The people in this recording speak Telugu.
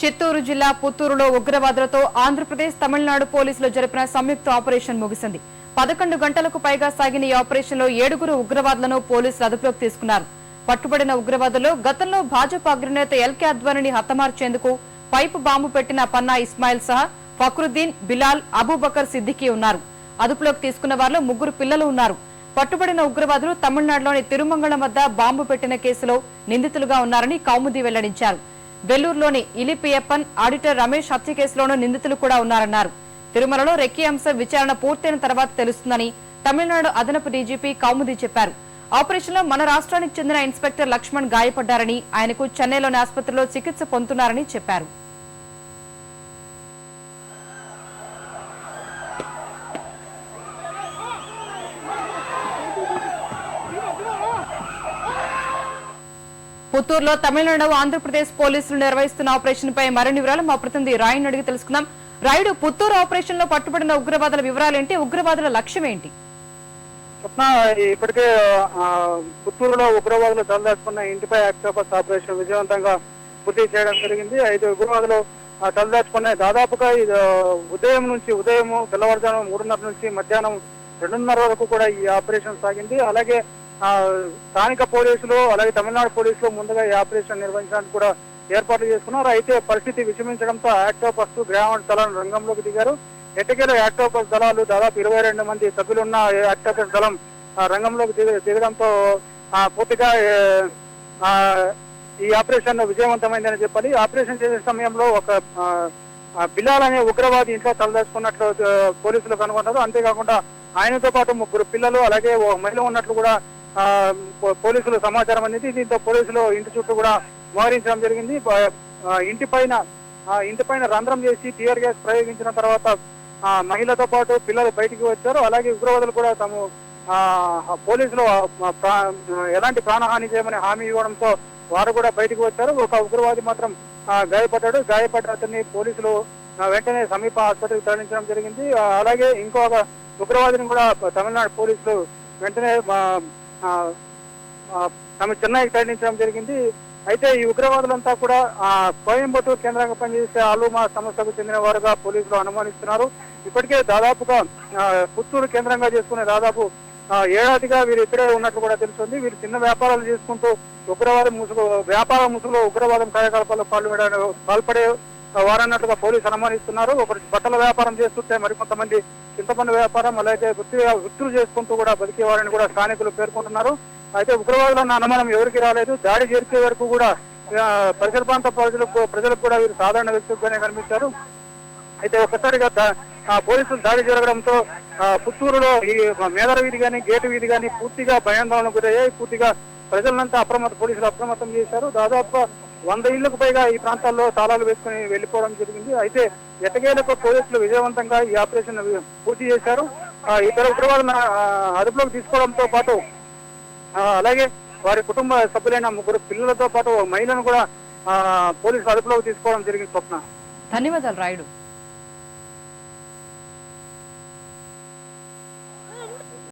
చిత్తూరు జిల్లా పుత్తూరులో ఉగ్రవాదులతో ఆంధ్రప్రదేశ్ తమిళనాడు పోలీసులు జరిపిన సంయుక్త ఆపరేషన్ ముగిసింది. 11 గంటలకు పైగా సాగిన ఈ ఆపరేషన్లో 7 ఉగ్రవాదులను పోలీసులు అదుపులోకి తీసుకున్నారు. పట్టుబడిన ఉగ్రవాదుల్లో గతంలో భాజపా అగ్రనేత ఎల్కే అద్వానీని హతమార్చేందుకు పైపు బాంబు పెట్టిన పన్నా ఇస్మాయిల్ సహా ఫక్రుద్దీన్, బిలాల్, అబూబకర్ సిద్దికీ ఉన్నారు. అదుపులోకి తీసుకున్న వారిలో 3 పిల్లలు ఉన్నారు. పట్టుబడిన ఉగ్రవాదులు తమిళనాడులోని తిరుమంగళం వద్ద బాంబు పెట్టిన కేసులో నిందితులుగా ఉన్నారని కౌముది వెల్లడించారు. వెల్లూరులోని ఇలిపియప్పన్, ఆడిటర్ రమేష్ హత్య కేసులోనూ నిందితులు కూడా ఉన్నారన్నారు. తిరుమలలో రెక్కీ అంశం విచారణ పూర్తయిన తర్వాత తెలుస్తుందని తమిళనాడు అదనపు డీజీపీ కౌముది చెప్పారు. ఆపరేషన్లో మన రాష్ట్రానికి చెందిన ఇన్స్పెక్టర్ లక్ష్మణ్ గాయపడ్డారని, ఆయనకు చెన్నైలోని ఆసుపత్రిలో చికిత్స పొందుతున్నారని చెప్పారు. పుత్తూరులో తమిళనాడు, ఆంధ్రప్రదేశ్ పోలీసులు నిర్వహిస్తున్న ఆపరేషన్ పై మరిన్ని వివరాలు మా ప్రతినిధి రాయుడు అడిగి తెలుసుకుందాం. రాయుడు, పుత్తూరు ఆపరేషన్ లో పట్టుబడిన ఉగ్రవాదుల వివరాలేంటి? ఉగ్రవాదుల లక్ష్యం ఏంటి? ఇప్పటికే పుత్తూరులో ఉగ్రవాదులు తలదాచుకున్న ఇంటిపై ఆక్టోపస్ ఆపరేషన్ విజయవంతంగా పూర్తి చేయడం జరిగింది. 5 ఉగ్రవాదులు తలదాచుకున్న దాదాపుగా ఉదయం తెల్లవారుజాము 3:30 నుంచి మధ్యాహ్నం 2:30 వరకు కూడా ఈ ఆపరేషన్ సాగింది. అలాగే స్థానిక పోలీసులు అలాగే తమిళనాడు పోలీసులు ముందుగా ఈ ఆపరేషన్ నిర్వహించడానికి కూడా ఏర్పాట్లు చేసుకున్నారు. అయితే పరిస్థితి విషమించడంతో ఆక్టోపస్ గ్రామ దళాలు రంగంలోకి దిగారు. ఎట్టకేల ఆక్టోపస్ దళాలు దాదాపు 22 మంది సభ్యులున్న ఆక్టోపస్ దళం రంగంలోకి దిగడంతో పూర్తిగా ఈ ఆపరేషన్ విజయవంతమైందని చెప్పాలి. ఆపరేషన్ చేసే సమయంలో ఒక బిలాల్ అనే ఉగ్రవాది ఇంట్లో తలదాచుకున్నట్లు పోలీసులు కనుగొన్నారు. అంతేకాకుండా ఆయనతో పాటు 3 పిల్లలు అలాగే ఓ మహిళ ఉన్నట్లు కూడా పోలీసులు సమాచారం అనేది. దీంతో పోలీసులు ఇంటి చుట్టూ కూడా మోహరించడం జరిగింది. ఇంటిపైన రంధ్రం చేసి టీఆర్ గ్యాస్ ప్రయోగించిన తర్వాత మహిళతో పాటు పిల్లలు బయటికి వచ్చారు. అలాగే ఉగ్రవాదులు కూడా తాము పోలీసులు ఎలాంటి ప్రాణహాని చేయమని హామీ ఇవ్వడంతో వారు కూడా బయటికి వచ్చారు. ఒక ఉగ్రవాది మాత్రం గాయపడ్డాడు. గాయపడ్డ అతన్ని పోలీసులు వెంటనే సమీప ఆసుపత్రికి తరలించడం జరిగింది. అలాగే ఇంకొక ఉగ్రవాదిని కూడా తమిళనాడు పోలీసులు వెంటనే చెన్నైకి తరలించడం జరిగింది. అయితే ఈ ఉగ్రవాదులంతా కూడా కోయంబత్తూరు కేంద్రంగా పనిచేసే ఆలుమా సంస్థకు చెందిన వారుగా పోలీసులు అనుమానిస్తున్నారు. ఇప్పటికే దాదాపుగా పుత్తూరు కేంద్రంగా చేసుకునే దాదాపు ఏడాదిగా వీరు ఇక్కడే ఉన్నట్లు కూడా తెలుస్తుంది. వీరు చిన్న వ్యాపారాలు చేసుకుంటూ వ్యాపార ముసుగులో ఉగ్రవాదం కార్యకలాపాల్లో పాల్పడే వారన్నట్లుగా పోలీసులు అనుమానిస్తున్నారు. ఒకరు బట్టల వ్యాపారం చేస్తుంటే మరికొంతమంది చింతపండు వ్యాపారం అలాగే వృత్తులు చేసుకుంటూ కూడా బతికేవారని కూడా స్థానికులు పేర్కొంటున్నారు. అయితే ఉగ్రవాదులన్న అనుమానం ఎవరికి రాలేదు. దాడి జరిగే వరకు కూడా పరిసర ప్రాంత ప్రజలకు కూడా వీరు సాధారణ వ్యక్తులుగానే కనిపించారు. అయితే ఒక్కసారిగా పోలీసులు దాడి జరగడంతో పుత్తూరులో ఈ మేదర వీధి కానీ గేటు వీధి కానీ పూర్తిగా భయాందోళనకు గురయ్యాయి. పూర్తిగా ప్రజలంతా పోలీసులు అప్రమత్తం చేశారు. దాదాపుగా 100 ఇళ్లకు పైగా ఈ ప్రాంతాల్లో తాళాలు వేసుకుని వెళ్లిపోవడం జరిగింది. అయితే ఎట్టకేలకు పోలీసులు విజయవంతంగా ఈ ఆపరేషన్ పూర్తి చేశారు. ఇతర ఉగ్రవాదులను అదుపులోకి తీసుకోవడంతో పాటు అలాగే వారి కుటుంబ సభ్యులైన 3 పిల్లలతో పాటు మహిళను కూడా పోలీసులు అదుపులోకి తీసుకోవడం జరిగింది. స్వప్న, ధన్యవాదాలు రాయుడు.